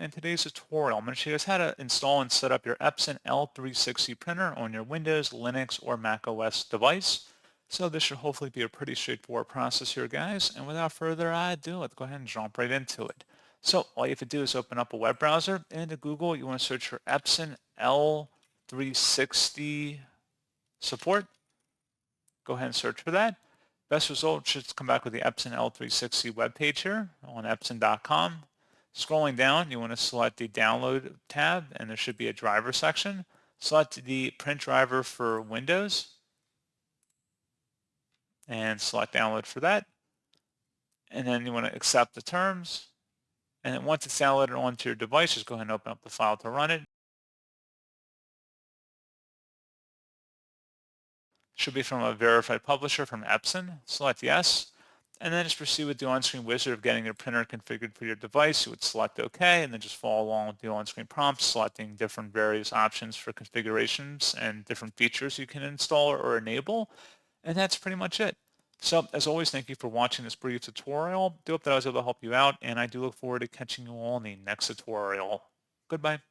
In today's tutorial, I'm going to show you guys how to install and set up your Epson L360 printer on your Windows, Linux, or Mac OS device. So this should hopefully be a pretty straightforward process here, guys. And without further ado, let's go ahead and jump right into it. So all you have to do is open up a web browser. Into Google, you want to search for Epson L360 support. Go ahead and search for that. Best result should come back with the Epson L360 webpage here on epson.com. Scrolling down, you want to select the download tab, and there should be a driver section. Select the print driver for Windows and select download for that. And then you want to accept the terms. And then once it's downloaded onto your device, just go ahead and open up the file to run it. Should be from a verified publisher from Epson. Select yes. And then just proceed with the on-screen wizard of getting your printer configured for your device. You would select OK, and then just follow along with the on-screen prompts, selecting different various options for configurations and different features you can install or enable. And that's pretty much it. So as always, thank you for watching this brief tutorial. I do hope that I was able to help you out, and I do look forward to catching you all in the next tutorial. Goodbye.